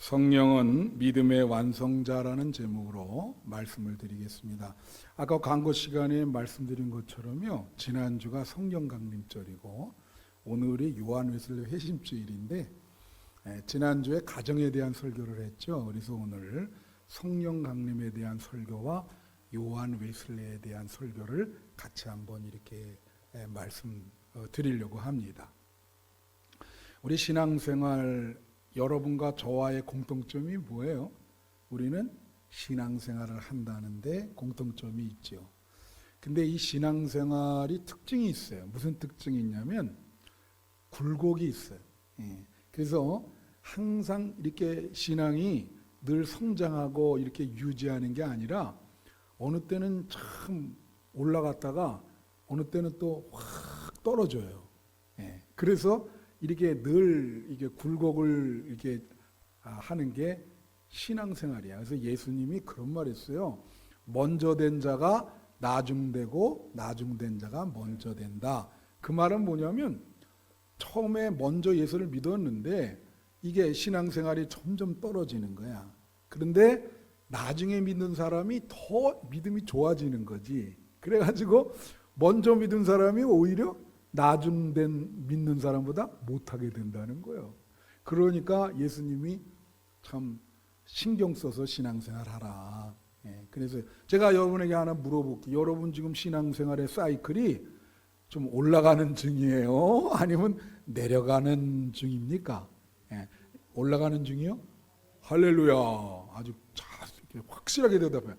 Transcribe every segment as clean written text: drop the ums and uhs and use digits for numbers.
성령은 믿음의 완성자라는 제목으로 말씀을 드리겠습니다. 아까 광고 시간에 말씀드린 것처럼요, 지난주가 성령 강림절이고 오늘이 요한 웨슬리 회심주일인데 지난주에 가정에 대한 설교를 했죠. 그래서 오늘 성령 강림에 대한 설교와 요한 웨슬리에 대한 설교를 같이 한번 이렇게 말씀 드리려고 합니다. 우리 신앙생활 여러분과 저와의 공통점이 뭐예요? 우리는 신앙생활을 한다는데 공통점이 있죠. 근데 이 신앙생활이 특징이 있어요. 무슨 특징이 있냐면 굴곡이 있어요. 그래서 항상 이렇게 신앙이 늘 성장하고 이렇게 유지하는 게 아니라 어느 때는 참 올라갔다가 어느 때는 또 확 떨어져요. 그래서 이렇게 늘 이게 굴곡을 이렇게 하는 게 신앙생활이야. 그래서 예수님이 그런 말했어요. 먼저 된 자가 나중되고 나중된 자가 먼저 된다. 그 말은 뭐냐면 처음에 먼저 예수를 믿었는데 이게 신앙생활이 점점 떨어지는 거야. 그런데 나중에 믿는 사람이 더 믿음이 좋아지는 거지. 그래가지고 먼저 믿은 사람이 오히려 나중된 믿는 사람보다 못하게 된다는 거예요. 그러니까 예수님이 참 신경 써서 신앙생활 하라. 그래서 제가 여러분에게 하나 물어볼게요. 여러분 지금 신앙생활의 사이클이 좀 올라가는 중이에요? 아니면 내려가는 중입니까? 올라가는 중이요? 할렐루야. 아주 확실하게 대답해요.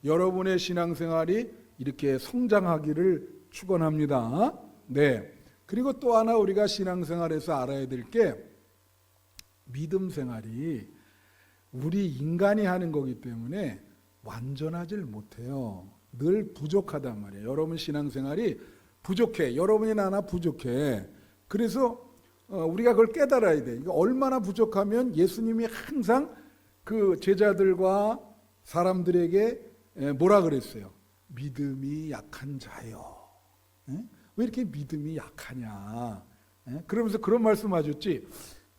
여러분의 신앙생활이 이렇게 성장하기를 축원합니다. 네. 그리고 또 하나 우리가 신앙생활에서 알아야 될 게 믿음 생활이 우리 인간이 하는 거기 때문에 완전하질 못해요. 늘 부족하단 말이에요. 여러분 신앙생활이 부족해. 여러분이 나나 부족해. 그래서 우리가 그걸 깨달아야 돼. 얼마나 부족하면 예수님이 항상 그 제자들과 사람들에게 뭐라 그랬어요? 믿음이 약한 자요. 왜 이렇게 믿음이 약하냐? 그러면서 그런 말씀 하셨지.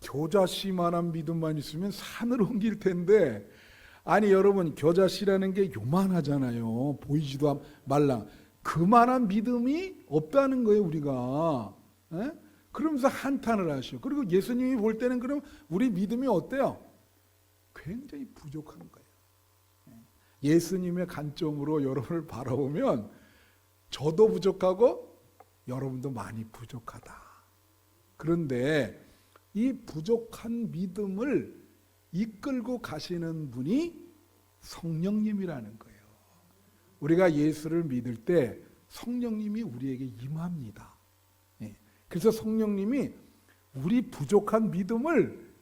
겨자씨만한 믿음만 있으면 산을 옮길 텐데, 아니 여러분 겨자씨라는 게 요만하잖아요. 보이지도 말랑. 그만한 믿음이 없다는 거예요 우리가. 그러면서 한탄을 하셔. 그리고 예수님이 볼 때는 그럼 우리 믿음이 어때요? 굉장히 부족한 거예요. 예수님의 관점으로 여러분을 바라보면 저도 부족하고 여러분도 많이 부족하다. 그런데 이 부족한 믿음을 이끌고 가시는 분이 성령님이라는 거예요. 우리가 예수를 믿을 때 성령님이 우리에게 임합니다. 그래서 성령님이 우리 부족한 믿음을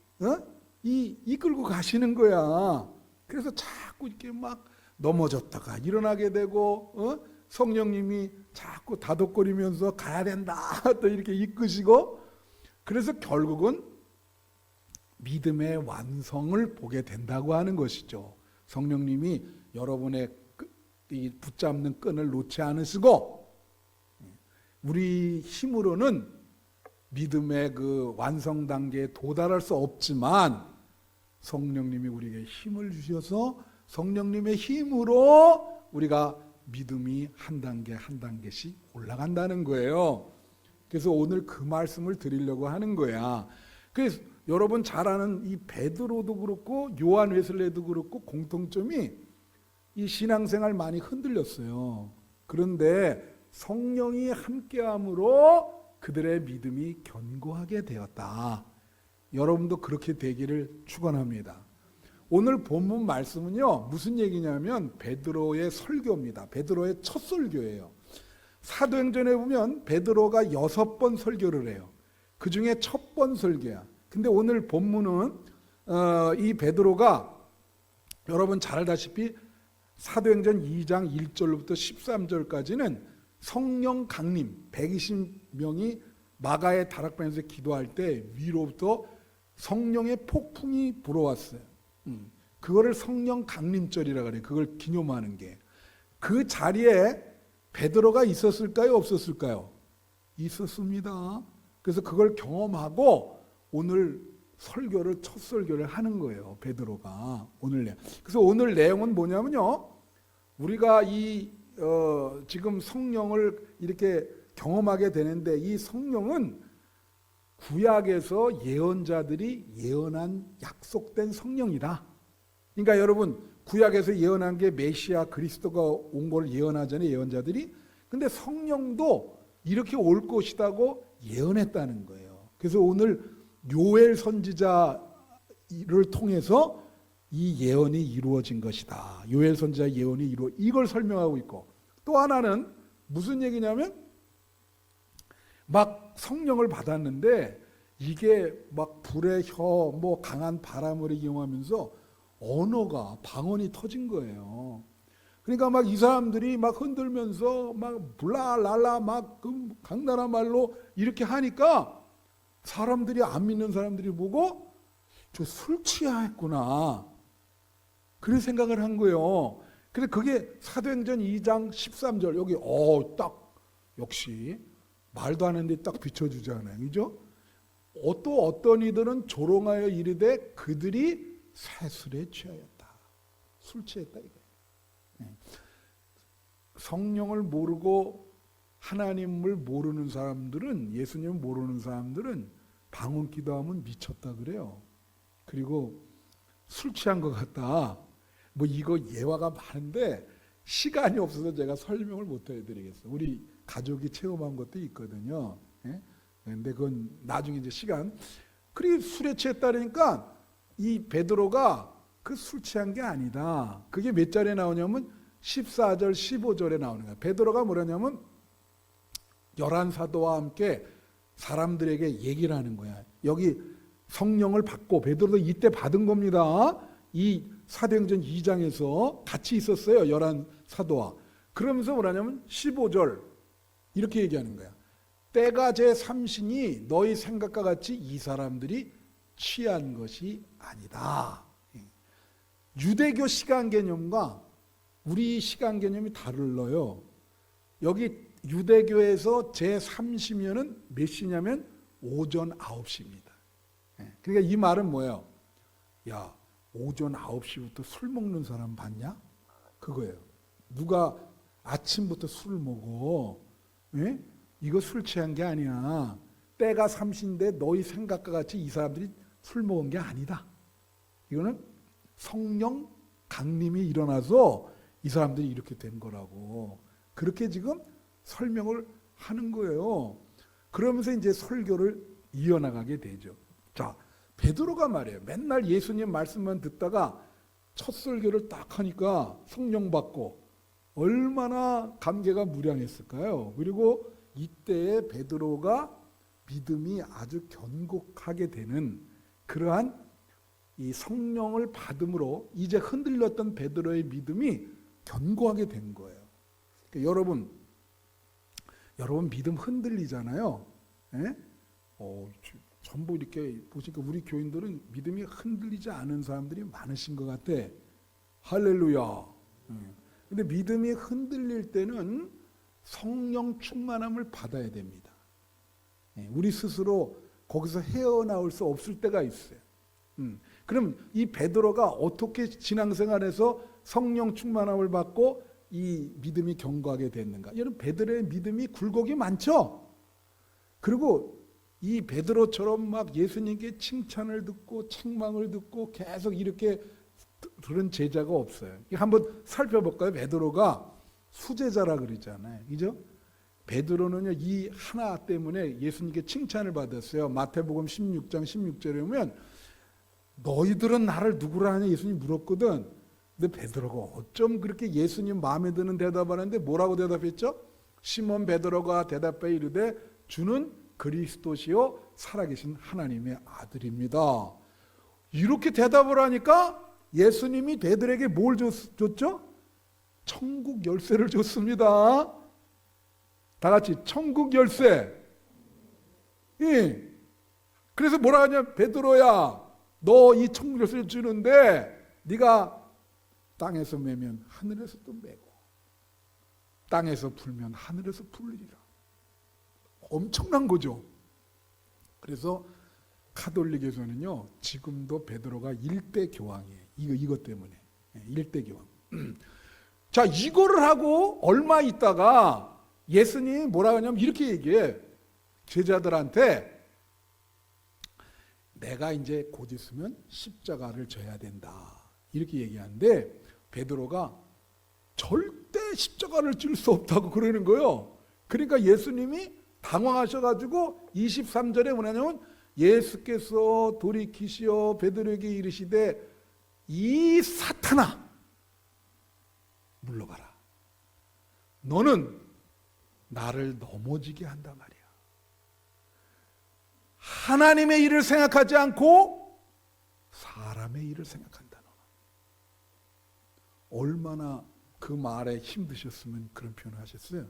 이끌고 가시는 거야. 그래서 자꾸 이렇게 막 넘어졌다가 일어나게 되고 성령님이 자꾸 다독거리면서 가야 된다 또 이렇게 이끄시고, 그래서 결국은 믿음의 완성을 보게 된다고 하는 것이죠. 성령님이 여러분의 이 붙잡는 끈을 놓지 않으시고, 우리 힘으로는 믿음의 그 완성 단계에 도달할 수 없지만 성령님이 우리에게 힘을 주셔서 성령님의 힘으로 우리가 믿음이 한 단계 한 단계씩 올라간다는 거예요. 그래서 오늘 그 말씀을 드리려고 하는 거야. 그래서 여러분 잘 아는 이 베드로도 그렇고 요한 웨슬리도 그렇고 공통점이 이 신앙생활 많이 흔들렸어요. 그런데 성령이 함께함으로 그들의 믿음이 견고하게 되었다. 여러분도 그렇게 되기를 축원합니다. 오늘 본문 말씀은요, 무슨 얘기냐면 베드로의 설교입니다. 베드로의 첫 설교예요. 사도행전에 보면 베드로가 6번 설교를 해요. 그 중에 첫 번 설교야. 근데 오늘 본문은 이 베드로가 여러분 잘 알다시피 사도행전 2장 1절부터 13절까지는 성령 강림 120명이 마가의 다락방에서 기도할 때 위로부터 성령의 폭풍이 불어왔어요. 그거를 성령 강림절이라 그래요. 그걸 기념하는 게. 그 자리에 베드로가 있었을까요? 없었을까요? 있었습니다. 그래서 그걸 경험하고 오늘 설교를 첫 설교를 하는 거예요. 베드로가 오늘. 그래서 오늘 내용은 뭐냐면요. 우리가 지금 성령을 이렇게 경험하게 되는데 이 성령은 구약에서 예언자들이 예언한 약속된 성령이다. 그러니까 여러분 구약에서 예언한 게 메시아 그리스도가 온 걸 예언하잖아요. 예언자들이. 근데 성령도 이렇게 올 것이라고 예언했다는 거예요. 그래서 오늘 요엘 선지자를 통해서 이 예언이 이루어진 것이다. 요엘 선지자 예언이 이걸 설명하고 있고, 또 하나는 무슨 얘기냐면 막 성령을 받았는데 이게 막 불의 혀, 뭐 강한 바람을 이용하면서 언어가 방언이 터진 거예요. 그러니까 막 이 사람들이 막 흔들면서 막 블라랄라 막 각 나라 말로 이렇게 하니까 사람들이 안 믿는 사람들이 보고 저 술 취했구나. 그런 생각을 한 거예요. 그래서 그게 사도행전 2장 13절 여기 딱 역시 말도 안 하는데 딱 비춰주잖아요. 그죠? 또 어떤 이들은 조롱하여 이르되 그들이 새술에 취하였다. 술 취했다 이거예요. 성령을 모르고 하나님을 모르는 사람들은, 예수님을 모르는 사람들은 방언 기도하면 미쳤다 그래요. 그리고 술 취한 것 같다. 뭐 이거 예화가 많은데 시간이 없어서 제가 설명을 못 해드리겠어요. 우리 가족이 체험한 것도 있거든요. 근데 그건 나중에 이제 시간. 그리고 술에 취했다니까 이 베드로가 그 술 취한 게 아니다. 그게 몇 절에 나오냐면 14절 15절에 나오는 거야. 베드로가 뭐라냐면 11사도와 함께 사람들에게 얘기를 하는 거야. 여기 성령을 받고 베드로도 이때 받은 겁니다. 이 사도행전 2장에서 같이 있었어요. 11사도와. 그러면서 뭐라냐면 15절 이렇게 얘기하는 거야. 때가 제 삼신이 너희 생각과 같이 이 사람들이 취한 것이 아니다. 유대교 시간 개념과 우리 시간 개념이 달라요. 여기 유대교에서 제 3시면은 몇 시냐면 오전 9시입니다. 그러니까 이 말은 뭐예요? 야, 오전 9시부터 술 먹는 사람 봤냐? 그거예요. 누가 아침부터 술을 먹어? 이거 술 취한 게 아니야. 때가 3시인데 너희 생각과 같이 이 사람들이 술 먹은 게 아니다. 이거는 성령 강림이 일어나서 이 사람들이 이렇게 된 거라고. 그렇게 지금 설명을 하는 거예요. 그러면서 이제 설교를 이어나가게 되죠. 자, 베드로가 말이에요. 맨날 예수님 말씀만 듣다가 첫 설교를 딱 하니까 성령 받고 얼마나 감개가 무량했을까요? 그리고 이때에 베드로가 믿음이 아주 견고하게 되는 그러한 이 성령을 받음으로 이제 흔들렸던 베드로의 믿음이 견고하게 된 거예요. 그러니까 여러분 믿음 흔들리잖아요. 전부 이렇게 보시니까 우리 교인들은 믿음이 흔들리지 않은 사람들이 많으신 것 같아. 할렐루야. 근데 믿음이 흔들릴 때는 성령 충만함을 받아야 됩니다. 우리 스스로 거기서 헤어나올 수 없을 때가 있어요. 그럼 이 베드로가 어떻게 신앙생활에서 성령 충만함을 받고 이 믿음이 견고하게 됐는가? 여러분 베드로의 믿음이 굴곡이 많죠. 그리고 이 베드로처럼 막 예수님께 칭찬을 듣고 책망을 듣고 계속 이렇게 들은 제자가 없어요. 한번 살펴볼까요? 베드로가 수제자라 그러잖아요. 그죠? 베드로는요, 이 하나 때문에 예수님께 칭찬을 받았어요. 마태복음 16장 16절에 보면 너희들은 나를 누구라 하냐 예수님이 물었거든. 근데 베드로가 어쩜 그렇게 예수님 마음에 드는 대답을 하는데 뭐라고 대답했죠? 시몬 베드로가 대답해 이르되 주는 그리스도시요 살아계신 하나님의 아들입니다. 이렇게 대답을 하니까 예수님이 베드로에게 뭘 줬죠? 천국 열쇠를 줬습니다. 다 같이 천국 열쇠. 예. 그래서 뭐라 하냐? 베드로야, 너 이 천국 열쇠를 주는데 네가 땅에서 매면 하늘에서 또 매고 땅에서 풀면 하늘에서 풀리리라. 엄청난 거죠. 그래서 카톨릭에서는요 지금도 베드로가 일대 교황이에요. 이것 때문에 일대 교황. 자, 이거를 하고 얼마 있다가 예수님이 뭐라 하냐면 이렇게 얘기해. 제자들한테 내가 이제 곧 있으면 십자가를 져야 된다. 이렇게 얘기하는데 베드로가 절대 십자가를 질 수 없다고 그러는 거예요. 그러니까 예수님이 당황하셔가지고 23절에 뭐냐면 예수께서 돌이키시어 베드로에게 이르시되 이 사탄아 물러가라. 너는 나를 넘어지게 한단 말이야. 하나님의 일을 생각하지 않고 사람의 일을 생각한다. 너는. 얼마나 그 말에 힘드셨으면 그런 표현을 하셨어요.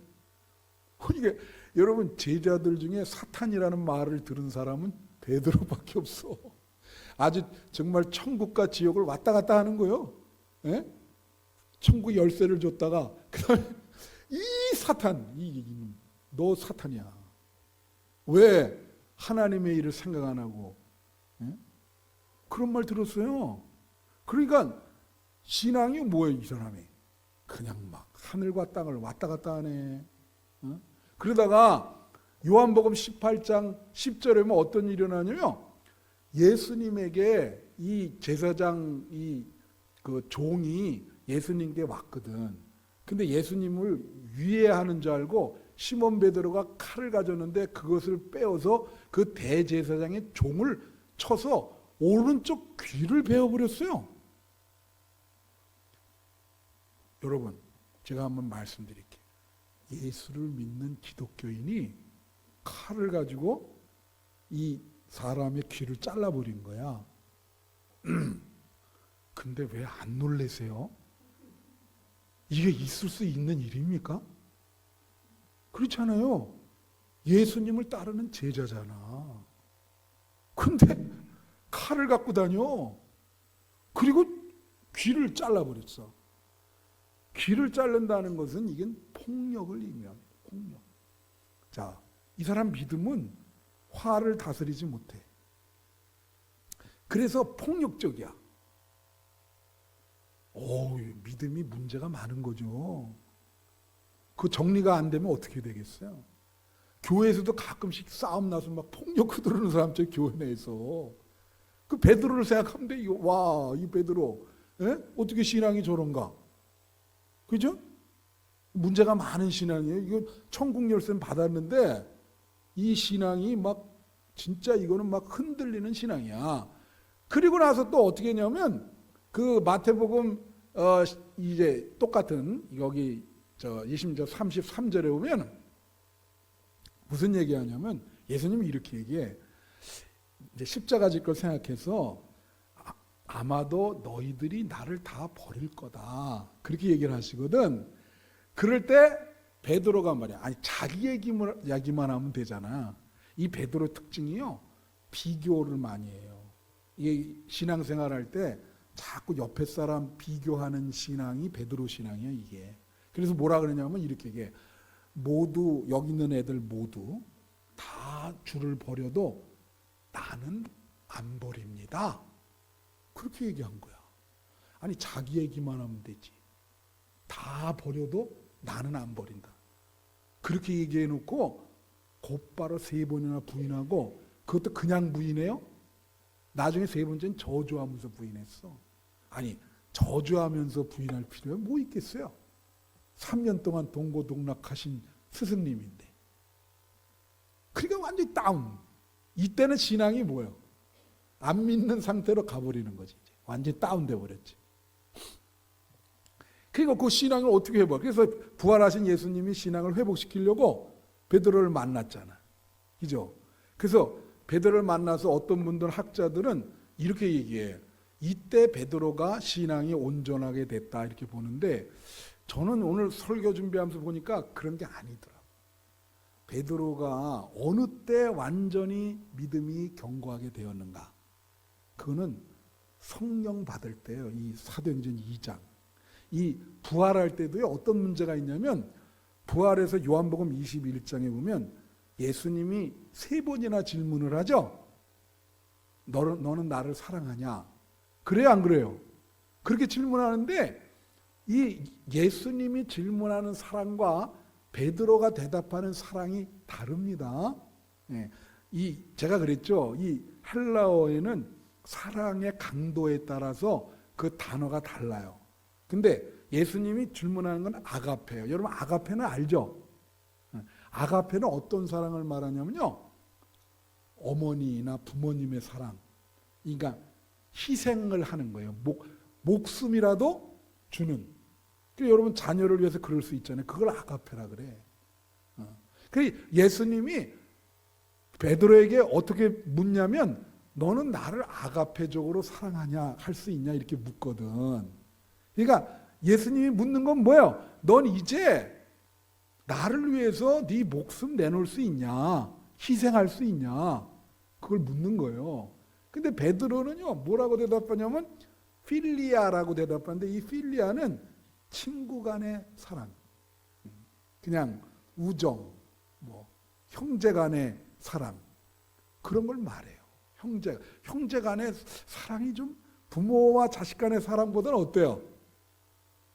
이게 여러분 제자들 중에 사탄이라는 말을 들은 사람은 베드로밖에 없어. 아주 정말 천국과 지옥을 왔다 갔다 하는 거예요. 예? 천국 열쇠를 줬다가 그다음에 이 사탄, 너 사탄이야. 왜 하나님의 일을 생각 안 하고? 예? 그런 말 들었어요. 그러니까 신앙이 뭐예요, 이 사람이? 그냥 막 하늘과 땅을 왔다 갔다 하네. 어? 그러다가 요한복음 18장 10절에 보면 어떤 일이 일어나냐면 예수님에게 이 제사장 그 종이 예수님께 왔거든. 근데 예수님을 위해하는 줄 알고 시몬 베드로가 칼을 가졌는데 그것을 빼어서 그 대제사장의 종을 쳐서 오른쪽 귀를 베어버렸어요. 여러분, 제가 한번 말씀드릴게요. 예수를 믿는 기독교인이 칼을 가지고 이 사람의 귀를 잘라버린 거야. 근데 왜 안 놀라세요? 이게 있을 수 있는 일입니까? 그렇잖아요. 예수님을 따르는 제자잖아. 근데 칼을 갖고 다녀. 그리고 귀를 잘라버렸어. 귀를 자른다는 것은 이건 폭력을 의미합니다. 폭력. 자, 이 사람 믿음은 화를 다스리지 못해. 그래서 폭력적이야. 믿음이 문제가 많은 거죠. 그 정리가 안 되면 어떻게 되겠어요? 교회에서도 가끔씩 싸움 나서 막 폭력 흐르는 사람들 교회 내에서. 그 베드로를 생각하면 돼. 이 베드로 어떻게 신앙이 저런가? 그죠? 문제가 많은 신앙이에요. 이거 천국 열쇠는 받았는데 이 신앙이 막 진짜 이거는 막 흔들리는 신앙이야. 그리고 나서 또 어떻게 했냐면 그 마태복음 이제 똑같은 여기 20절 33절에 보면 무슨 얘기하냐면 예수님이 이렇게 얘기해. 이제 십자가 질 걸 생각해서 아마도 너희들이 나를 다 버릴 거다. 그렇게 얘기를 하시거든. 그럴 때 베드로가 말이야. 아니 자기 얘기만 하면 되잖아. 이 베드로 특징이요. 비교를 많이 해요. 이게 신앙생활 할 때 자꾸 옆에 사람 비교하는 신앙이 베드로 신앙이야 이게. 그래서 뭐라 그러냐면 이렇게 얘기해. 모두 여기 있는 애들 모두 다 주를 버려도 나는 안 버립니다. 그렇게 얘기한 거야. 아니 자기 얘기만 하면 되지. 다 버려도 나는 안 버린다. 그렇게 얘기해 놓고 곧바로 3번이나 부인하고 그것도 그냥 부인해요? 나중에 3번째는 저주하면서 부인했어. 아니 저주하면서 부인할 필요가 뭐 있겠어요? 3년 동안 동고동락하신 스승님인데. 그러니까 완전히 다운. 이때는 신앙이 뭐예요? 안 믿는 상태로 가버리는 거지. 이제. 완전히 다운돼 버렸지. 그러니까 그 신앙을 어떻게 해봐? 그래서 부활하신 예수님이 신앙을 회복시키려고 베드로를 만났잖아. 그죠? 그래서 베드로를 만나서 어떤 분들 학자들은 이렇게 얘기해. 이때 베드로가 신앙이 온전하게 됐다 이렇게 보는데 저는 오늘 설교 준비하면서 보니까 그런 게 아니더라. 베드로가 어느 때 완전히 믿음이 견고하게 되었는가? 그거는 성령 받을 때요. 이 사도행전 2장. 이 부활할 때도요. 어떤 문제가 있냐면 부활해서 요한복음 21장에 보면 예수님이 3번이나 질문을 하죠. 너는 나를 사랑하냐? 그래요, 안 그래요? 그렇게 질문하는데 이 예수님이 질문하는 사랑과 베드로가 대답하는 사랑이 다릅니다. 예, 제가 그랬죠. 이 헬라어에는 사랑의 강도에 따라서 그 단어가 달라요. 근데 예수님이 질문하는 건 아가페예요. 여러분 아가페는 알죠? 아가페는 어떤 사랑을 말하냐면요. 어머니나 부모님의 사랑. 그러니까 희생을 하는 거예요. 목숨이라도 주는. 그러니까 여러분 자녀를 위해서 그럴 수 있잖아요. 그걸 아가페라 그래. 그래서 예수님이 베드로에게 어떻게 묻냐면 너는 나를 아가페적으로 사랑하냐 할 수 있냐 이렇게 묻거든. 그러니까 예수님이 묻는 건 뭐예요? 넌 이제 나를 위해서 네 목숨 내놓을 수 있냐? 희생할 수 있냐? 그걸 묻는 거예요. 근데 베드로는요 뭐라고 대답하냐면 필리아라고 대답하는데 이 필리아는 친구 간의 사랑, 그냥 우정, 뭐 형제 간의 사랑 그런 걸 말해요. 형제 간의 사랑이 좀 부모와 자식 간의 사랑보다는 어때요?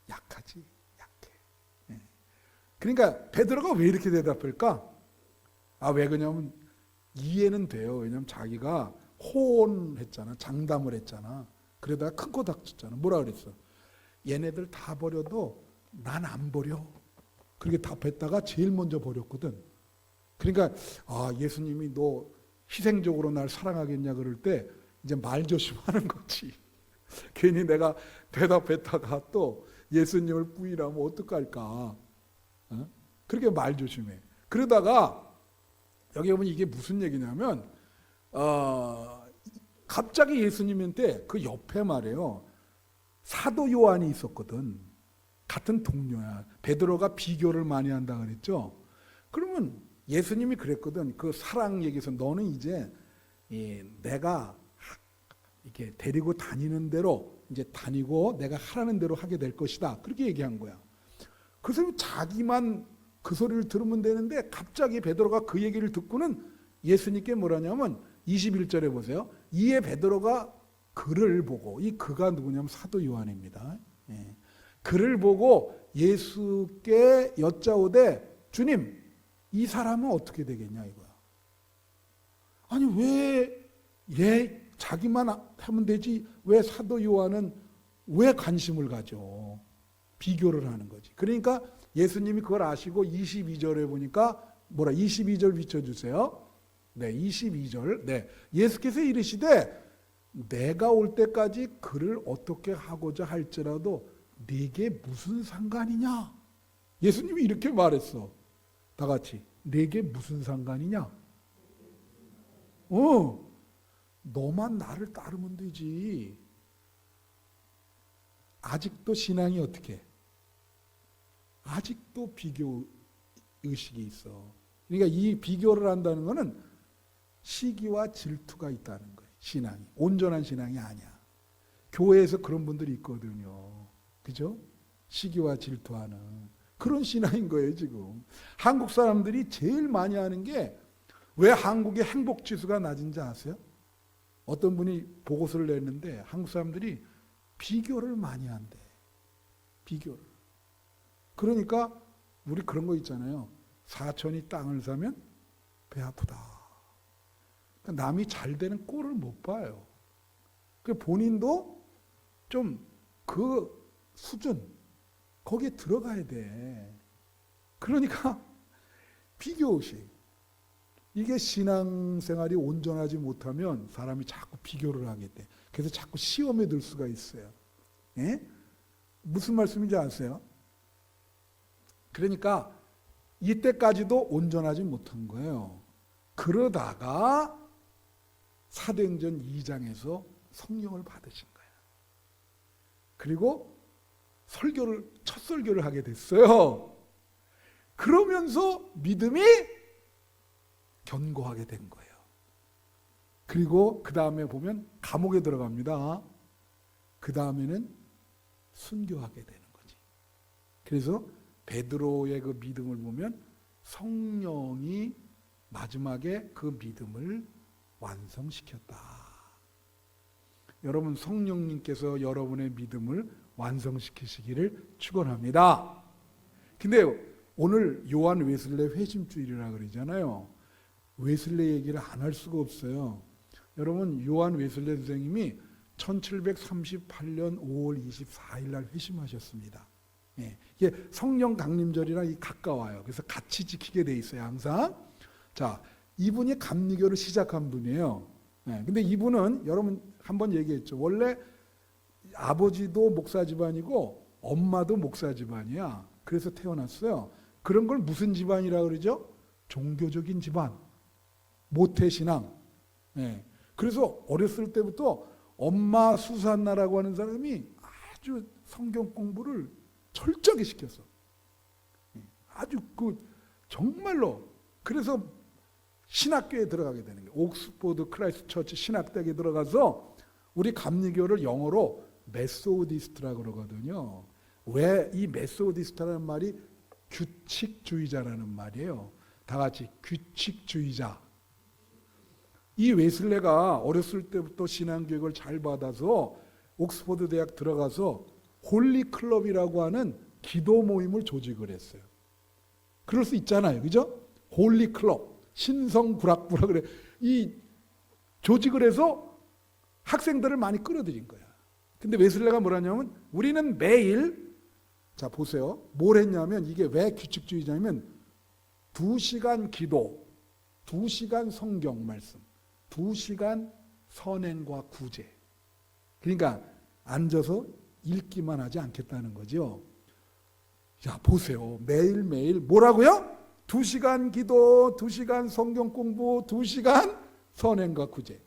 약하지, 약해. 그러니까 베드로가 왜 이렇게 대답할까? 왜 그러냐면 이해는 돼요. 왜냐면 자기가 호언했잖아, 장담을 했잖아. 그러다가 큰 코 닥쳤잖아. 뭐라 그랬어? 얘네들 다 버려도 난 안 버려. 그렇게 답했다가 제일 먼저 버렸거든. 그러니까 예수님이 너 희생적으로 날 사랑하겠냐 그럴 때 이제 말 조심하는 거지. 괜히 내가 대답했다가 또 예수님을 부인하면 어떡할까. 그렇게 말 조심해. 그러다가 여기 보면 이게 무슨 얘기냐면 갑자기 예수님한테 그 옆에 말이에요. 사도 요한이 있었거든. 같은 동료야. 베드로가 비교를 많이 한다 그랬죠. 그러면 예수님이 그랬거든. 그 사랑 얘기에서 너는 이제 내가 이렇게 데리고 다니는 대로 이제 다니고 내가 하라는 대로 하게 될 것이다. 그렇게 얘기한 거야. 그래서 자기만 그 소리를 들으면 되는데 갑자기 베드로가 그 얘기를 듣고는 예수님께 뭐라냐면 21절에 보세요. 이에 베드로가 그를 보고, 이 그가 누구냐면 사도 요한입니다. 그를 보고 예수께 여짜오되 주님 이 사람은 어떻게 되겠냐 이거야. 아니 왜 자기만 하면 되지 왜 사도 요한은 왜 관심을 가져? 비교를 하는 거지. 그러니까 예수님이 그걸 아시고 22절에 보니까 22절 비춰주세요. 네, 22절. 네, 예수께서 이르시되 내가 올 때까지 그를 어떻게 하고자 할지라도 네게 무슨 상관이냐? 예수님이 이렇게 말했어. 다 같이 네게 무슨 상관이냐? 너만 나를 따르면 되지. 아직도 신앙이 어떻게? 아직도 비교 의식이 있어. 그러니까 이 비교를 한다는 것은 시기와 질투가 있다는 거예요. 신앙이. 온전한 신앙이 아니야. 교회에서 그런 분들이 있거든요. 그죠? 시기와 질투하는 그런 신앙인 거예요, 지금. 한국 사람들이 제일 많이 하는 게 왜 한국의 행복 지수가 낮은지 아세요? 어떤 분이 보고서를 냈는데 한국 사람들이 비교를 많이 한대. 비교를. 그러니까 우리 그런 거 있잖아요. 사촌이 땅을 사면 배 아프다. 그러니까 남이 잘 되는 꼴을 못 봐요. 그 본인도 좀 그 수준 거기에 들어가야 돼. 그러니까 비교의식. 이게 신앙생활이 온전하지 못하면 사람이 자꾸 비교를 하게 돼. 그래서 자꾸 시험에 들 수가 있어요. 예? 무슨 말씀인지 아세요? 그러니까 이때까지도 온전하지 못한 거예요. 그러다가 사도행전 2장에서 성령을 받으신 거예요. 그리고 첫 설교를 하게 됐어요. 그러면서 믿음이 견고하게 된 거예요. 그리고 그 다음에 보면 감옥에 들어갑니다. 그 다음에는 순교하게 되는 거지. 그래서 베드로의 그 믿음을 보면 성령이 마지막에 그 믿음을 완성시켰다. 여러분 성령님께서 여러분의 믿음을 완성시키시기를 축원합니다. 근데 오늘 요한 웨슬레 회심주일이라 그러잖아요. 웨슬레 얘기를 안 할 수가 없어요. 여러분 요한 웨슬레 선생님이 1738년 5월 24일 날 회심하셨습니다. 예, 이게 성령 강림절이랑 가까워요. 그래서 같이 지키게 돼 있어요, 항상. 자, 이분이 감리교를 시작한 분이에요. 예, 근데 이분은 여러분 한번 얘기했죠. 원래 아버지도 목사 집안이고 엄마도 목사 집안이야. 그래서 태어났어요. 그런 걸 무슨 집안이라 그러죠? 종교적인 집안, 모태신앙. 예, 그래서 어렸을 때부터 엄마 수산나라고 하는 사람이 아주 성경 공부를 철저하게 시켰어. 아주 정말로. 그래서 신학교에 들어가게 되는 거예요. 옥스포드 크라이스트 처치 신학대학에 들어가서 우리 감리교를 영어로 메소디스트라고 그러거든요. 왜 이 메소디스트라는 말이 규칙주의자라는 말이에요. 다 같이 규칙주의자. 이 웨슬레가 어렸을 때부터 신앙교육을 잘 받아서 옥스포드 대학 들어가서 홀리 클럽이라고 하는 기도 모임을 조직을 했어요. 그럴 수 있잖아요. 그죠? 홀리 클럽, 신성구락부라 그래. 이 조직을 해서 학생들을 많이 끌어들인 거야. 근데 웨슬레가 뭐라냐면 우리는 매일, 자 보세요. 뭘 했냐면, 이게 왜 규칙주의자냐면 2시간 기도, 2시간 성경 말씀, 2시간 선행과 구제. 그러니까 앉아서 읽기만 하지 않겠다는 거죠. 자, 보세요. 매일매일 뭐라고요? 2시간 기도, 2시간 성경 공부, 2시간 선행과 구제.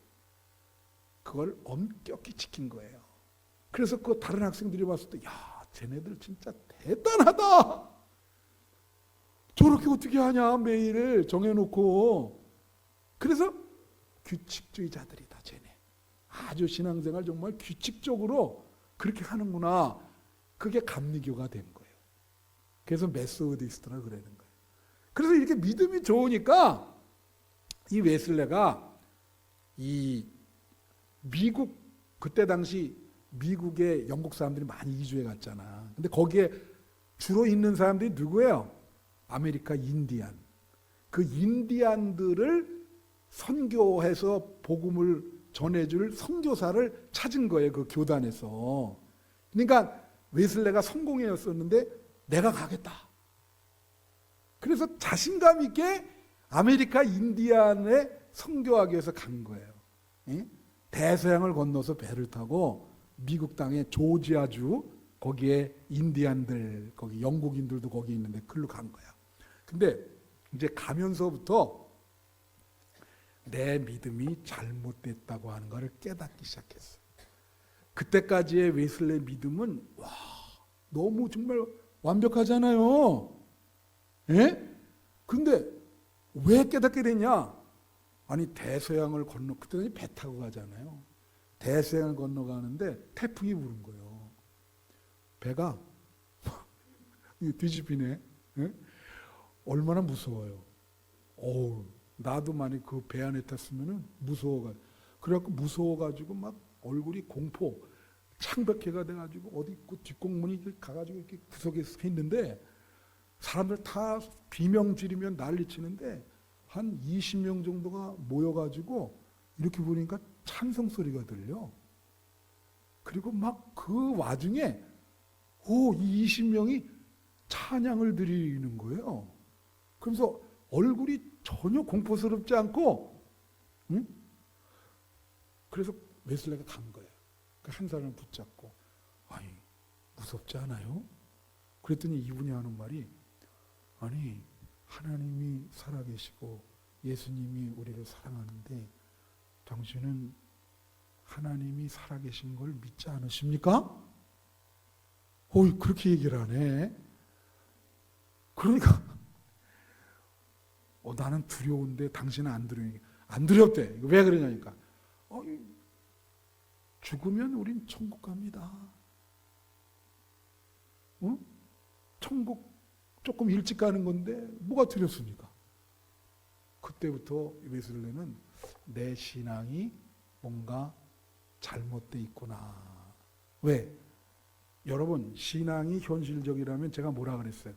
그걸 엄격히 지킨 거예요. 그래서 그 다른 학생들이 봤을 때, 야, 쟤네들 진짜 대단하다. 저렇게 어떻게 하냐, 매일 정해놓고. 그래서 규칙주의자들이다, 쟤네. 아주 신앙생활 정말 규칙적으로 그렇게 하는구나. 그게 감리교가 된 거예요. 그래서 메소디스트라 그러는 거예요. 그래서 이렇게 믿음이 좋으니까 이 웨슬레가 이 미국, 그때 당시 미국에 영국 사람들이 많이 이주해 갔잖아. 근데 거기에 주로 있는 사람들이 누구예요? 아메리카 인디안. 그 인디안들을 선교해서 복음을 전해줄 선교사를 찾은 거예요. 그 교단에서. 그러니까 웨슬레가 성공회였었는데 내가 가겠다. 그래서 자신감 있게 아메리카 인디안에 선교하기 위해서 간 거예요. 대서양을 건너서 배를 타고 미국 땅의 조지아주, 거기에 인디안들, 거기 영국인들도 거기 있는데 글로 간 거야. 근데 이제 가면서부터 내 믿음이 잘못됐다고 하는 것을 깨닫기 시작했어. 그때까지의 웨슬레 믿음은 와, 너무 정말 완벽하잖아요. 예? 근데 왜 깨닫게 됐냐? 아니, 대서양을 건너, 그때 배 타고 가잖아요. 대서양을 건너가는데 태풍이 부는 거예요. 배가 뒤집히네. 예? 얼마나 무서워요. 어우, 나도 만약 그 배 안에 탔으면은 그래갖고 무서워가지고 막 얼굴이 공포, 창백해가 돼가지고 어디 그 뒷공문이 가가지고 이렇게 구석에 서 있는데 사람들 다 비명 지르면 난리치는데 한 20명 정도가 모여가지고 이렇게 보니까 찬송 소리가 들려. 그리고 막 그 와중에 이 20명이 찬양을 드리는 거예요. 그러면서 얼굴이 전혀 공포스럽지 않고, 응? 그래서 웨슬레가 간 거예요. 한 사람을 붙잡고, 아니, 무섭지 않아요? 그랬더니 이분이 하는 말이, 아니, 하나님이 살아계시고 예수님이 우리를 사랑하는데 당신은 하나님이 살아계신 걸 믿지 않으십니까? 그렇게 얘기를 하네. 그러니까 나는 두려운데 당신은 안 두려워. 안 두렵대. 왜 그러냐니까. 죽으면 우린 천국 갑니다. 천국 조금 일찍 가는 건데 뭐가 두렵습니까? 그때부터 웨슬레는 내 신앙이 뭔가 잘못돼 있구나. 왜? 여러분 신앙이 현실적이라면 제가 뭐라 그랬어요?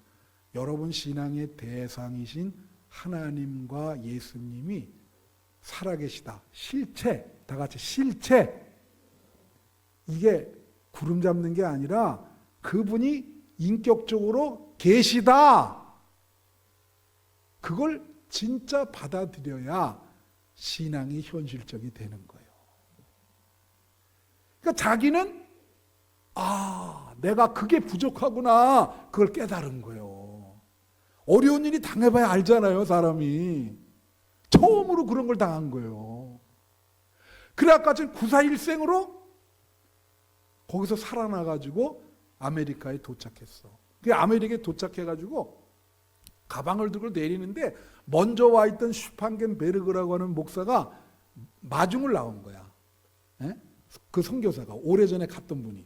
여러분 신앙의 대상이신 하나님과 예수님이 살아계시다. 실체, 다 같이 실체. 이게 구름 잡는 게 아니라 그분이 인격적으로 계시다. 그걸 진짜 받아들여야 신앙이 현실적이 되는 거예요. 그러니까 자기는 내가 그게 부족하구나. 그걸 깨달은 거예요. 어려운 일이 당해봐야 알잖아요, 사람이. 처음으로 그런 걸 당한 거예요. 그래 아까 전 941생으로 거기서 살아나가지고 아메리카에 도착했어. 그 아메리카에 도착해가지고 가방을 들고 내리는데 먼저 와 있던 슈판겐베르그라고 하는 목사가 마중을 나온 거야. 에? 그 선교사가 오래전에 갔던 분이.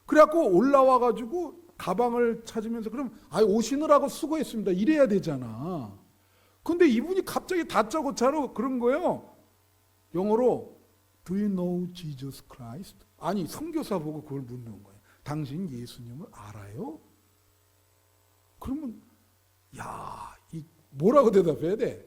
그래갖고 올라와가지고 가방을 찾으면서 그럼 오시느라고 수고했습니다. 이래야 되잖아. 근데 이분이 갑자기 다짜고짜로 그런 거예요. 영어로 Do you know Jesus Christ? 아니 선교사 보고 그걸 묻는 거예요. 당신 예수님을 알아요? 그러면 이 뭐라고 대답해야 돼?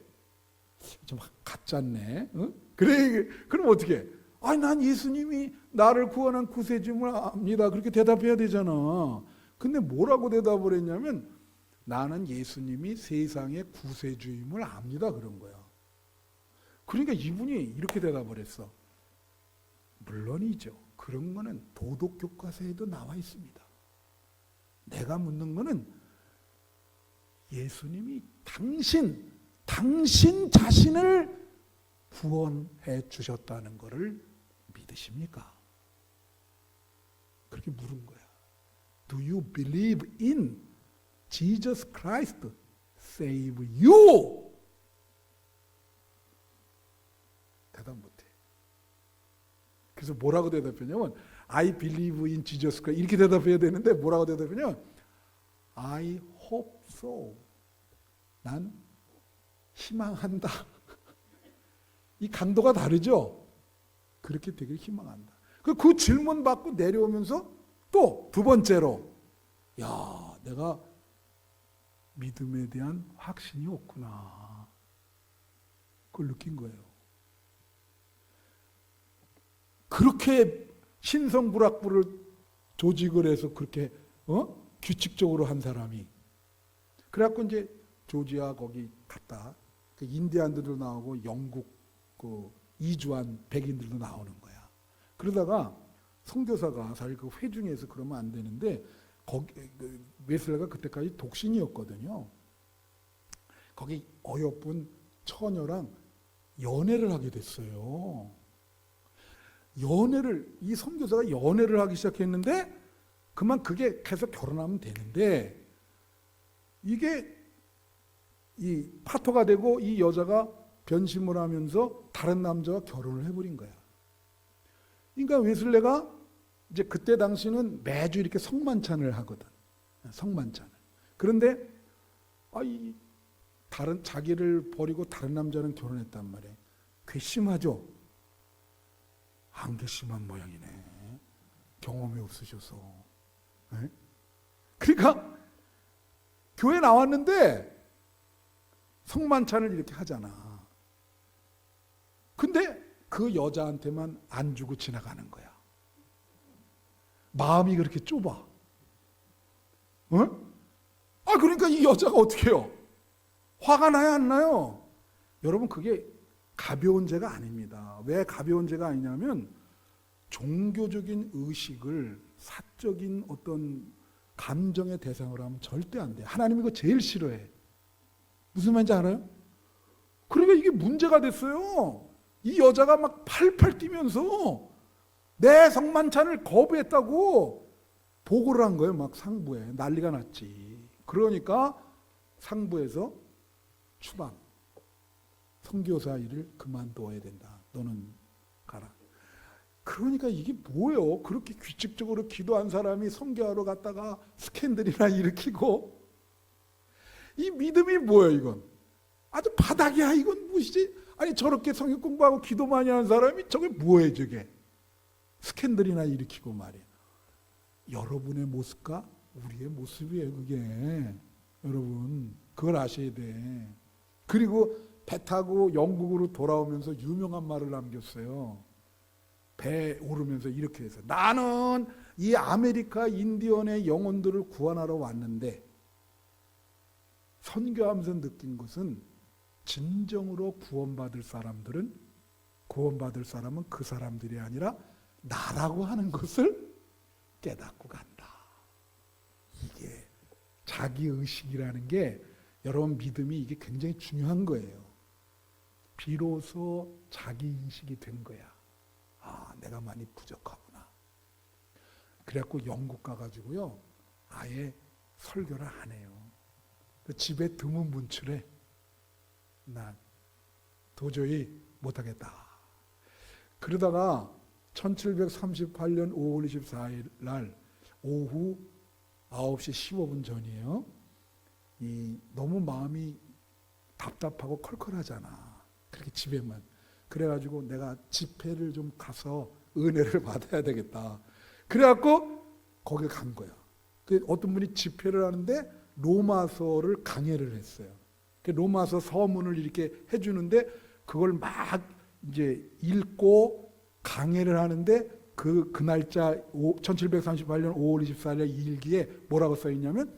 좀 가짜네. 응? 그래 그럼 어떻게 해? 난 예수님이 나를 구원한 구세주임을 압니다. 그렇게 대답해야 되잖아. 근데 뭐라고 대답을 했냐면 나는 예수님이 세상의 구세주임을 압니다. 그런 거야. 그러니까 이분이 이렇게 대답을 했어. 물론이죠. 그런 거는 도덕교과서에도 나와 있습니다. 내가 묻는 거는 예수님이 당신 자신을 구원해 주셨다는 것을 믿으십니까? 그렇게 물은 거야. Do you believe in Jesus Christ save you? 대답 못해. 그래서 뭐라고 대답했냐면 I believe in Jesus Christ 이렇게 대답해야 되는데 뭐라고 대답했냐면 I hope so. 난 희망한다. 이 강도가 다르죠? 그렇게 되길 희망한다. 그 질문 받고 내려오면서 또 두 번째로 내가 믿음에 대한 확신이 없구나. 그걸 느낀 거예요. 그렇게 신성불학부를 조직을 해서 그렇게 규칙적으로 한 사람이 그래갖고 이제 조지아 거기 갔다. 그 인디안들도 나오고 영국 그 이주한 백인들도 나오는 거야. 그러다가 선교사가 사실 그 회중에서 그러면 안 되는데 거기 웨슬레가 그때까지 독신이었거든요. 거기 어여쁜 처녀랑 연애를 하게 됐어요. 이 선교사가 연애를 하기 시작했는데 그만 그게 계속 결혼하면 되는데 이게 이 파토가 되고 이 여자가 변심을 하면서 다른 남자와 결혼을 해버린 거야. 그러니까 웨슬레가 이제 그때 당시는 매주 이렇게 성만찬을 하거든. 성만찬을. 그런데 다른 자기를 버리고 다른 남자는 결혼했단 말이에요. 괘씸하죠? 안 괘씸한 모양이네. 경험이 없으셔서. 네? 그러니까 교회 나왔는데 성만찬을 이렇게 하잖아. 근데 그 여자한테만 안 주고 지나가는 거야. 마음이 그렇게 좁아. 그러니까 이 여자가 어떻게 해요? 화가 나요, 안 나요? 여러분, 그게 가벼운 죄가 아닙니다. 왜 가벼운 죄가 아니냐면 종교적인 의식을 사적인 어떤 감정의 대상으로 하면 절대 안 돼. 하나님이 그거 제일 싫어해. 무슨 말인지 알아요? 그러니까 이게 문제가 됐어요. 이 여자가 막 팔팔 뛰면서 내 성만찬을 거부했다고 보고를 한 거예요. 막 상부에. 난리가 났지. 그러니까 상부에서 추방. 선교사 일을 그만둬야 된다. 너는 가라. 그러니까 이게 뭐예요? 그렇게 규칙적으로 기도한 사람이 선교하러 갔다가 스캔들이나 일으키고 이 믿음이 뭐예요 이건? 아주 바닥이야. 이건 무엇이지? 아니 저렇게 성경 공부하고 기도 많이 하는 사람이 저게 뭐예요 저게? 스캔들이나 일으키고 말이에요. 여러분의 모습과 우리의 모습이에요, 그게. 여러분, 그걸 아셔야 돼. 그리고 배 타고 영국으로 돌아오면서 유명한 말을 남겼어요. 배 오르면서 이렇게 해서, 나는 이 아메리카 인디언의 영혼들을 구원하러 왔는데, 선교하면서 느낀 것은 진정으로 구원받을 사람은 그 사람들이 아니라 나라고 하는 것을 깨닫고 간다. 이게 자기의식이라는 게, 여러분 믿음이 이게 굉장히 중요한 거예요. 비로소 자기인식이 된 거야. 아, 내가 많이 부족하구나. 그래갖고 영국 가가지고요, 아예 설교를 안 해요. 집에 드문문출해. 난 도저히 못하겠다. 그러다가 1738년 5월 24일 날 오후 9시 15분 전이에요. 너무 마음이 답답하고 컬컬하잖아. 그렇게 집에만. 그래가지고 내가 집회를 좀 가서 은혜를 받아야 되겠다. 그래갖고 거기 간 거야. 어떤 분이 집회를 하는데 로마서를 강해를 했어요. 로마서 서문을 이렇게 해주는데 그걸 막 이제 읽고 강해를 하는데 그 날짜 1738년 5월 24일 일기에 뭐라고 써있냐면,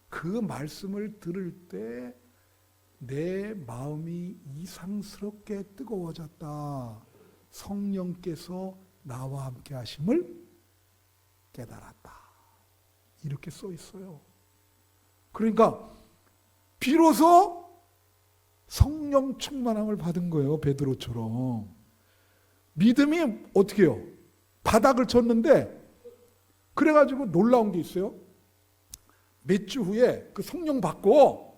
그 말씀을 들을 때 내 마음이 이상스럽게 뜨거워졌다. 성령께서 나와 함께 하심을 깨달았다. 이렇게 써 있어요. 그러니까 비로소 성령 충만함을 받은 거예요. 베드로처럼. 믿음이 어떻게 해요? 바닥을 쳤는데, 그래가지고 놀라운 게 있어요. 몇 주 후에 그 성령 받고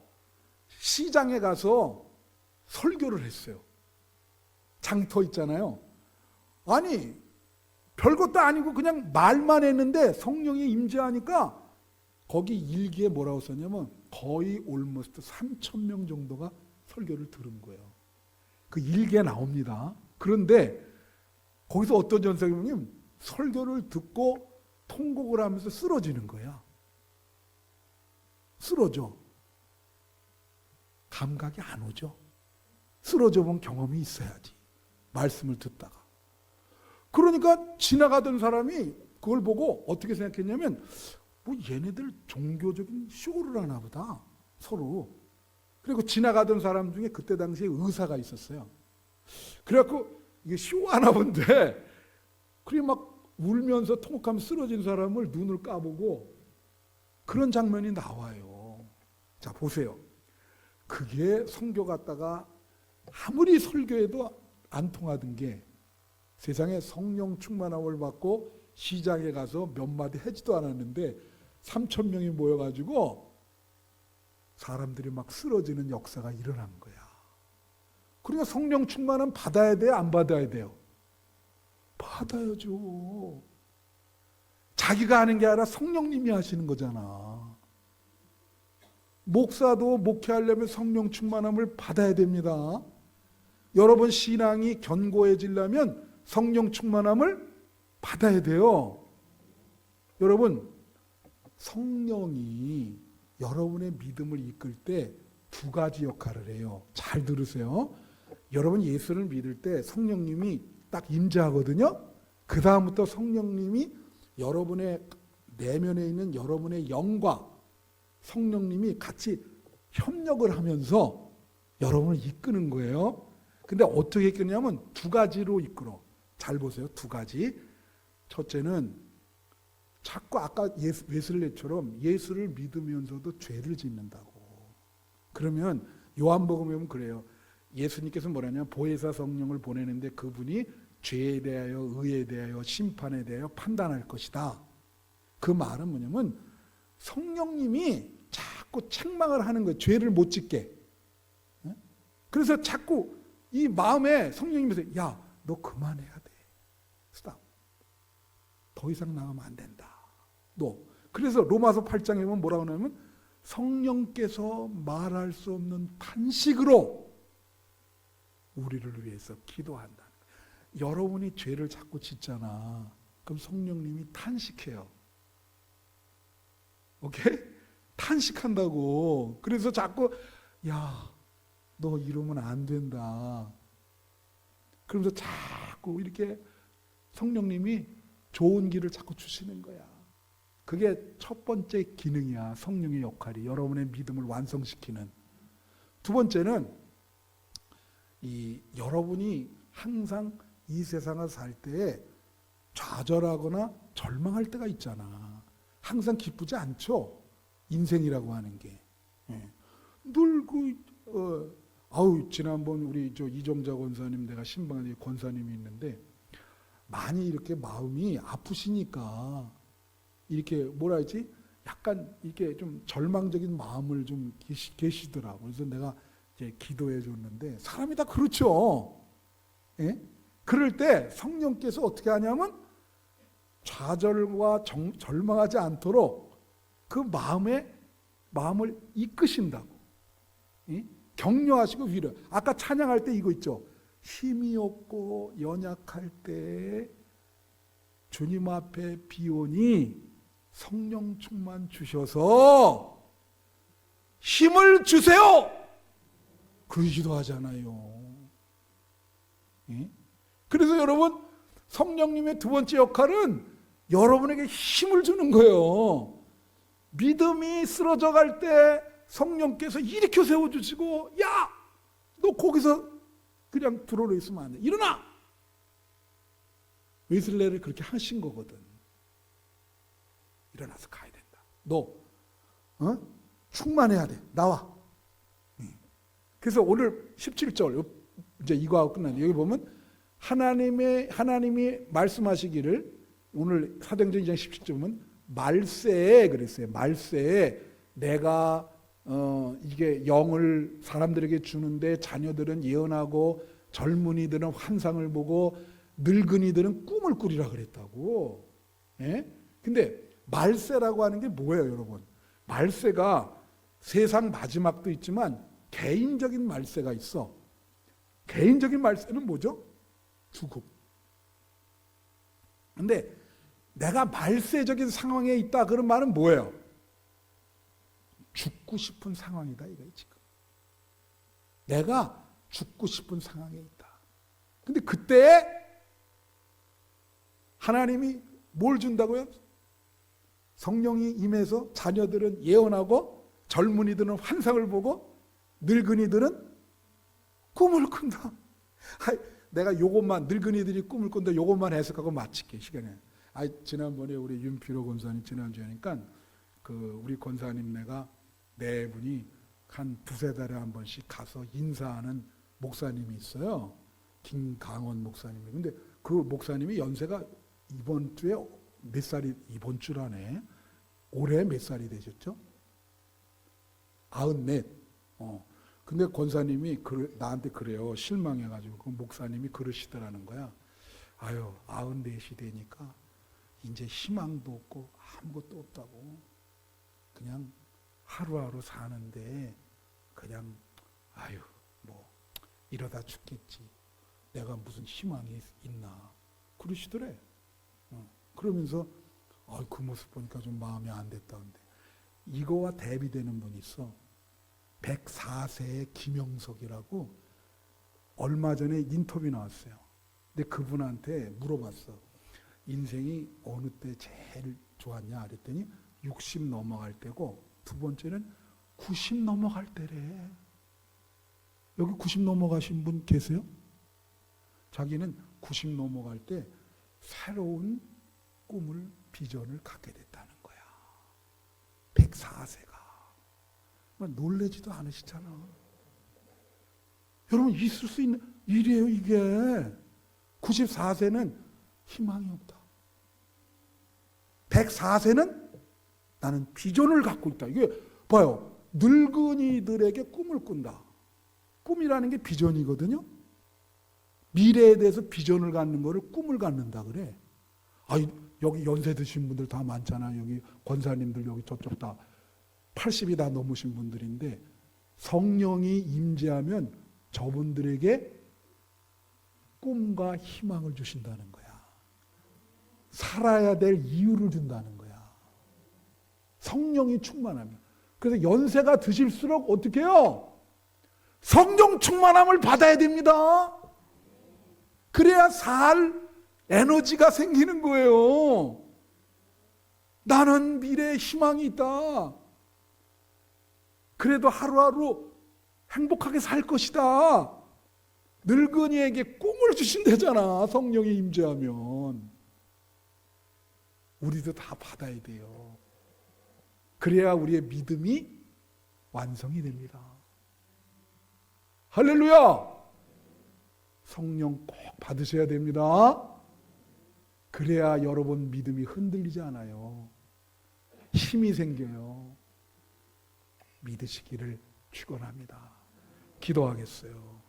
시장에 가서 설교를 했어요. 장터 있잖아요. 아니, 별것도 아니고 그냥 말만 했는데 성령이 임재하니까 거기 일기에 뭐라고 썼냐면 거의 올모스트 3,000명 정도가 설교를 들은 거예요. 그 일기에 나옵니다. 그런데 거기서 어떤 전사가 보면 설교를 듣고 통곡을 하면서 쓰러지는 거야. 쓰러져. 감각이 안 오죠. 쓰러져 본 경험이 있어야지. 말씀을 듣다가. 그러니까 지나가던 사람이 그걸 보고 어떻게 생각했냐면, 뭐 얘네들 종교적인 쇼를 하나 보다. 서로. 그리고 지나가던 사람 중에 그때 당시에 의사가 있었어요. 그래갖고 이게 쇼 하나 본데, 그래 막 울면서 통곡하면 쓰러진 사람을 눈을 까보고 그런 장면이 나와요. 자, 보세요. 그게 선교 갔다가 아무리 설교해도 안 통하던 게, 세상에 성령 충만함을 받고 시장에 가서 몇 마디 하지도 않았는데 3,000명이 모여가지고 사람들이 막 쓰러지는 역사가 일어난 거야. 그러니까 성령 충만함 받아야 돼요? 안 받아야 돼요? 받아야죠. 자기가 하는 게 아니라 성령님이 하시는 거잖아. 목사도 목회하려면 성령 충만함을 받아야 됩니다. 여러분 신앙이 견고해지려면 성령 충만함을 받아야 돼요. 여러분, 성령이 여러분의 믿음을 이끌 때 두 가지 역할을 해요. 잘 들으세요. 여러분 예수를 믿을 때 성령님이 딱 임재하거든요. 그 다음부터 성령님이 여러분의 내면에 있는 여러분의 영과 성령님이 같이 협력을 하면서 여러분을 이끄는 거예요. 근데 어떻게 이끄냐면 두 가지로 이끌어. 잘 보세요. 두 가지. 첫째는 자꾸 아까 웨슬레처럼 예수를 믿으면서도 죄를 짓는다고. 그러면 요한복음에 보면 그래요. 예수님께서 뭐라냐, 보혜사 성령을 보내는데 그분이 죄에 대하여 의에 대하여 심판에 대하여 판단할 것이다. 그 말은 뭐냐면 성령님이 자꾸 책망을 하는 거예요. 죄를 못 짓게. 그래서 자꾸 이 마음에 성령님께서 야, 너 그만해야 돼. 스탑. 더 이상 나가면 안 된다. 너. 그래서 로마서 8장에 보면 뭐라고 하냐면 성령께서 말할 수 없는 탄식으로 우리를 위해서 기도한다. 여러분이 죄를 자꾸 짓잖아. 그럼 성령님이 탄식해요. 오케이? 탄식한다고. 그래서 자꾸 야, 너 이러면 안 된다. 그러면서 자꾸 이렇게 성령님이 좋은 길을 자꾸 주시는 거야. 그게 첫 번째 기능이야. 성령의 역할이 여러분의 믿음을 완성시키는. 두 번째는 여러분이 항상 이 세상을 살 때에 좌절하거나 절망할 때가 있잖아. 항상 기쁘지 않죠. 인생이라고 하는 게. 늘 지난번 우리 이정자 권사님, 내가 신방에 권사님이 있는데 많이 이렇게 마음이 아프시니까 이렇게 뭐라 하지? 약간 이렇게 좀 절망적인 마음을 좀 계시더라고. 그래서 내가 이제 기도해 줬는데 사람이 다 그렇죠. 예? 그럴 때 성령께서 어떻게 하냐면 좌절과 절망하지 않도록 그 마음을 이끄신다고. 예? 격려하시고 위로. 아까 찬양할 때 이거 있죠. 힘이 없고 연약할 때 주님 앞에 비오니 성령 충만 주셔서 힘을 주세요. 그 기도하잖아요. 예? 그래서 여러분, 성령님의 두 번째 역할은 여러분에게 힘을 주는 거예요. 믿음이 쓰러져 갈 때 성령께서 일으켜 세워주시고, 야, 너 거기서 그냥 들어놓 있으면 안 돼. 일어나! 웨슬레를 그렇게 하신 거거든. 일어나서 가야 된다. 너 충만해야 돼. 나와. 그래서 오늘 17절 이제 이거하고 끝났는데, 여기 보면 하나님이 말씀하시기를, 오늘 사도행전 2장 17절은 말세에 그랬어요. 말세에 내가 이게 영을 사람들에게 주는데 자녀들은 예언하고 젊은이들은 환상을 보고 늙은이들은 꿈을 꾸리라 그랬다고. 예? 근데 말세라고 하는 게 뭐예요, 여러분? 말세가 세상 마지막도 있지만 개인적인 말세가 있어. 개인적인 말세는 뭐죠? 죽음. 근데 내가 말세적인 상황에 있다 그런 말은 뭐예요? 죽고 싶은 상황이다 이거예요, 지금. 내가 죽고 싶은 상황에 있다. 근데 그때 하나님이 뭘 준다고요? 성령이 임해서 자녀들은 예언하고 젊은이들은 환상을 보고 늙은이들은 꿈을 꾼다. 내가 요것만, 늙은이들이 꿈을 꾼다 요것만 해석하고 마칠게, 시간에. 지난번에 우리 윤필호 권사님 지난주에 하니까 우리 권사님네가 네 분이 한 두세 달에 한 번씩 가서 인사하는 목사님이 있어요. 김강원 목사님이. 근데 그 목사님이 연세가 이번 주에 몇 살이, 이번 주라네. 올해 몇 살이 되셨죠? 94. 근데 권사님이 나한테 그래요. 실망해가지고. 그 목사님이 그러시더라는 거야. 94이 되니까 이제 희망도 없고 아무것도 없다고. 그냥 하루하루 사는데 그냥 뭐 이러다 죽겠지. 내가 무슨 희망이 있나. 그러시더래. 그러면서 그 모습 보니까 좀 마음이 안 됐다는데, 이거와 대비되는 분이 있어. 104세의 김영석이라고 얼마 전에 인터뷰 나왔어요. 근데 그분한테 물어봤어. 인생이 어느 때 제일 좋았냐 그랬더니 60 넘어갈 때고, 두 번째는 90 넘어갈 때래. 여기 90 넘어가신 분 계세요? 자기는 90 넘어갈 때 새로운 꿈을, 비전을 갖게 됐다는 거야. 104세가. 놀라지도 않으시잖아. 여러분, 있을 수 있는 일이에요, 이게. 94세는 희망이 없다. 104세는 나는 비전을 갖고 있다. 이게 봐요. 늙은이들에게 꿈을 꾼다. 꿈이라는 게 비전이거든요. 미래에 대해서 비전을 갖는 거를 꿈을 갖는다 그래. 여기 연세 드신 분들 다 많잖아. 여기 권사님들 여기 저쪽 다 80이 다 넘으신 분들인데, 성령이 임재하면 저분들에게 꿈과 희망을 주신다는 거야. 살아야 될 이유를 준다는 거야. 성령이 충만하면. 그래서 연세가 드실수록 어떻게 해요? 성령 충만함을 받아야 됩니다. 그래야 살 에너지가 생기는 거예요. 나는 미래에 희망이 있다. 그래도 하루하루 행복하게 살 것이다. 늙은이에게 꿈을 주신다잖아. 성령이 임재하면. 우리도 다 받아야 돼요. 그래야 우리의 믿음이 완성이 됩니다. 할렐루야! 성령 꼭 받으셔야 됩니다. 그래야 여러분 믿음이 흔들리지 않아요. 힘이 생겨요. 믿으시기를 축원합니다. 기도하겠어요.